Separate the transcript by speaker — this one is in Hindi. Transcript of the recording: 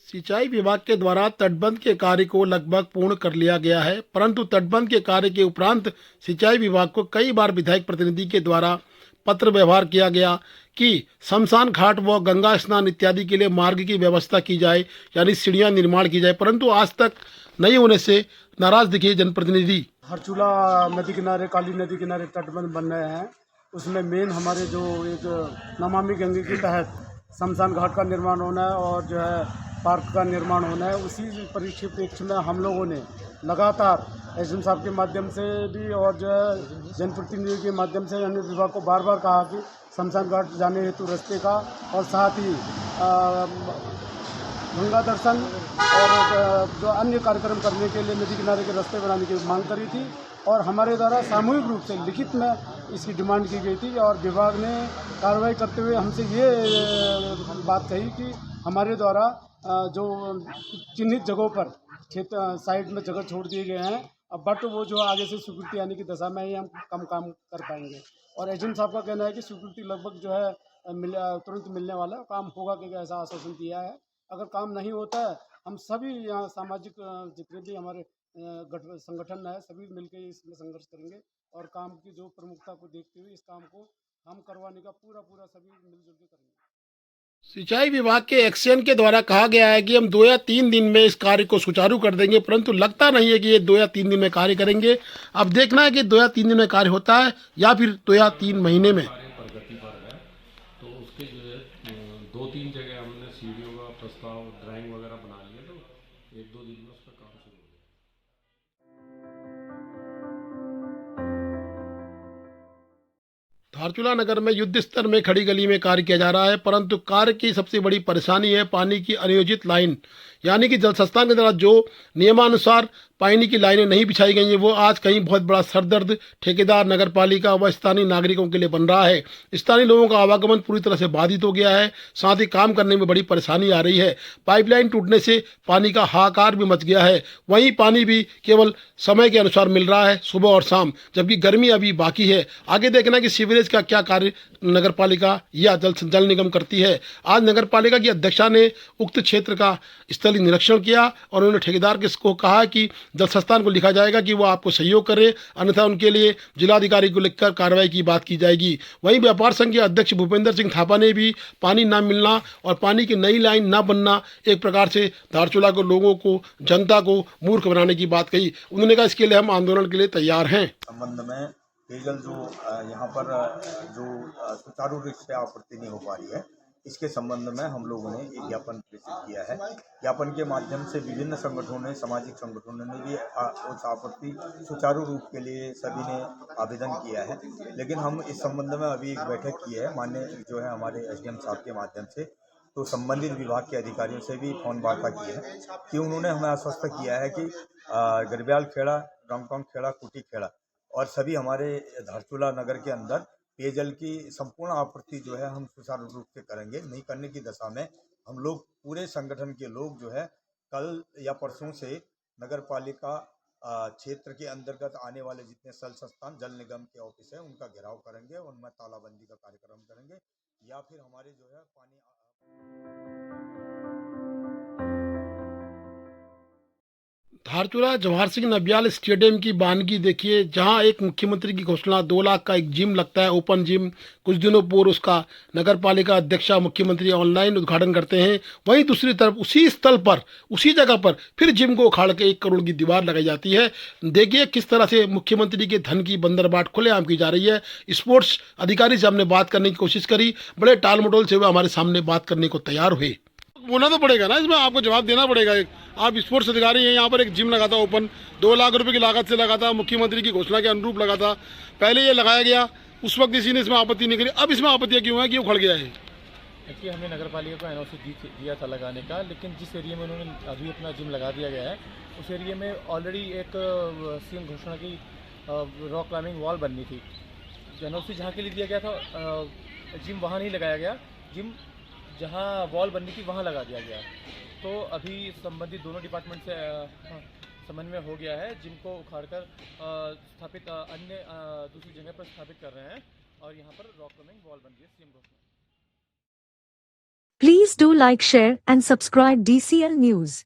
Speaker 1: सिंचाई विभाग के द्वारा तटबंध के कार्य को लगभग पूर्ण कर लिया गया है, परंतु तटबंध के कार्य के उपरांत सिंचाई विभाग को कई बार विधायक प्रतिनिधि के द्वारा पत्र व्यवहार किया गया कि शमशान घाट व गंगा स्नान इत्यादि के लिए मार्ग की व्यवस्था की जाए, यानी सीढ़ियां निर्माण की जाए, परंतु आज तक नहीं होने से नाराज दिखे जनप्रतिनिधि।
Speaker 2: हरचूला नदी किनारे, काली नदी किनारे तटबंध बन रहे हैं। उसमें मेन हमारे जो एक नमामि गंगे के तहत शमशान घाट का निर्माण होना है और जो है पार्क का निर्माण होना है। उसी परिप्रेक्ष्य में हम लोगों ने लगातार एसडीएम साहब के माध्यम से भी और जो है जनप्रतिनिधियों के माध्यम से अन्य विभाग को बार बार कहा कि शमशान घाट जाने हेतु रास्ते का और साथ ही गंगा दर्शन और जो अन्य कार्यक्रम करने के लिए नदी किनारे के रास्ते बनाने की मांग करी थी और हमारे द्वारा सामूहिक रूप से लिखित में इसकी डिमांड की गई थी और विभाग ने कार्रवाई करते हुए हमसे ये बात कही कि हमारे द्वारा जो चिन्हित जगहों पर क्षेत्र साइड में जगह छोड़ दिए गए हैं, बट वो जो आगे से स्वीकृति आने की दशा में ही हम कम काम कर पाएंगे। और एजेंट साहब का कहना है कि स्वीकृति लगभग जो है तुरंत मिलने वाला काम होगा, क्योंकि ऐसा आश्वासन दिया है। अगर काम नहीं होता है, हम सभी यहाँ सामाजिक जितने भी हमारे संगठन है, सभी मिलकर इसमें संघर्ष करेंगे और काम की जो प्रमुखता को देखते हुए इस काम को हम करवाने का पूरा सभी मिलजुल के करेंगे।
Speaker 1: सिंचाई विभाग के एक्शन के द्वारा कहा गया है कि हम 2 या 3 दिन में इस कार्य को सुचारू कर देंगे, परंतु लगता नहीं है कि ये 2 या 3 दिन में कार्य करेंगे। अब देखना है कि 2 या 3 दिन में कार्य होता है या फिर 2 या 3 महीने में।
Speaker 3: प्रगति पर है, तो उसके जो है 2-3 जगह हमने सीढ़ियों का प्रस्ताव, ड्राइंग वगैरह बना लिया, तो 1-2 दिन में उसका काम शुरू हो जाएगा।
Speaker 1: धारचूला नगर में युद्ध स्तर में खड़ी गली में कार्य किया जा रहा है, परंतु कार्य की सबसे बड़ी परेशानी है पानी की अनियोजित लाइन, यानी कि जल संस्थान के द्वारा जो नियमानुसार पानी की लाइनें नहीं बिछाई गई हैं, वो आज कहीं बहुत बड़ा सरदर्द ठेकेदार, नगर पालिका व स्थानीय नागरिकों के लिए बन रहा है। स्थानीय लोगों का आवागमन पूरी तरह से बाधित हो गया है, साथ ही काम करने में बड़ी परेशानी आ रही है। पाइपलाइन टूटने से पानी का हाहाकार भी मच गया है। वहीं पानी भी केवल समय के अनुसार मिल रहा है, सुबह और शाम, जबकि गर्मी अभी बाकी है। आगे देखना कि सीवरेज का क्या कार्य नगर पालिका या जल निगम करती है। आज नगर पालिका की अध्यक्षा ने उक्त क्षेत्र का स्थलीय निरीक्षण किया और उन्होंने ठेकेदार को कहा कि जल संस्थान को लिखा जाएगा कि वो आपको सहयोग करे, अन्यथा उनके लिए जिलाधिकारी को लिखकर कार्रवाई की बात की जाएगी। वहीं व्यापार संघ के अध्यक्ष भूपेंद्र सिंह थापा ने भी पानी न मिलना और पानी की नई लाइन न बनना एक प्रकार से धारचूला को, लोगों को, जनता को मूर्ख बनाने की बात कही। उन्होंने कहा इसके लिए हम आंदोलन के लिए तैयार हैं।
Speaker 4: संबंध में पेयजल जो यहाँ पर जो सुचारू रूप से आपूर्ति नहीं हो पा रही है, इसके संबंध में हम लोगों ने एक ज्ञापन प्रेषित किया है। ज्ञापन के माध्यम से विभिन्न संगठनों ने, सामाजिक संगठनों ने भी उस आपूर्ति सुचारू रूप के लिए सभी ने आवेदन किया है। लेकिन हम इस संबंध में अभी एक बैठक की है माननीय जो है हमारे एसडीएम साहब के माध्यम से, तो संबंधित विभाग के अधिकारियों से भी फोन वार्ता की है कि उन्होंने हमें आश्वस्त किया है कि गरब्याल खेड़ा, रंगटोंग खेड़ा, कुटी खेड़ा और सभी हमारे धारचूला नगर के अंदर पेयजल की संपूर्ण आपूर्ति जो है हम सुचारू रूप से करेंगे। नहीं करने की दशा में हम लोग पूरे संगठन के लोग जो है कल या परसों से नगर पालिका क्षेत्र के अंतर्गत आने वाले जितने जल संस्थान, जल निगम के ऑफिस है, उनका घेराव करेंगे, उनमें तालाबंदी का कार्यक्रम करेंगे या फिर हमारे जो है पानी
Speaker 1: धारचूला जवाहर सिंह नबियाल स्टेडियम की वानगी देखिए, जहां एक मुख्यमंत्री की घोषणा 2 लाख का एक जिम लगता है, ओपन जिम। कुछ दिनों पूर्व उसका नगर पालिका अध्यक्षा, मुख्यमंत्री ऑनलाइन उद्घाटन करते हैं। वहीं दूसरी तरफ उसी स्थल पर, उसी जगह पर फिर जिम को उखाड़ के 1 करोड़ की दीवार लगाई जाती है। देखिए किस तरह से मुख्यमंत्री के धन की बंदरबाट खुलेआम की जा रही है। स्पोर्ट्स अधिकारी से हमने बात करने की कोशिश करी, बड़े टाल मटोल से वे हमारे सामने बात करने को तैयार हुए। बोलना तो पड़ेगा ना, इसमें आपको जवाब देना पड़ेगा। आप स्पोर्ट्स अधिकारी हैं, यहाँ पर एक जिम लगा था ओपन, 2 लाख रुपए की लागत से लगा था, मुख्यमंत्री की घोषणा के अनुरूप लगा था। पहले ये लगाया गया, उस वक्त किसी ने इसमें आपत्ति नहीं करी, अब इसमें आपत्तियाँ क्यों है कि उखड़ गया है?
Speaker 5: देखिए, हमने नगर पालिका को एनओसी दिया था लगाने का, लेकिन जिस एरिया में उन्होंने अभी अपना जिम लगा दिया गया है, उस एरिया में ऑलरेडी एक सीएम घोषणा की रॉक क्लाइंबिंग वॉल बननी थी। एनओसी जहाँ के लिए दिया गया था, जिम वहाँ नहीं लगाया गया, जिम जहाँ वॉल बननी थी वहाँ लगा दिया गया। तो अभी संबंधित दोनों डिपार्टमेंट से समन्वय हो गया है, जिम को उखाड़कर स्थापित अन्य दूसरी जगह पर स्थापित कर रहे हैं और यहाँ पर रॉक क्लाइंबिंग वॉल बन रही है सीएम घोषणा।
Speaker 6: Please Please do like, share and subscribe DCL News.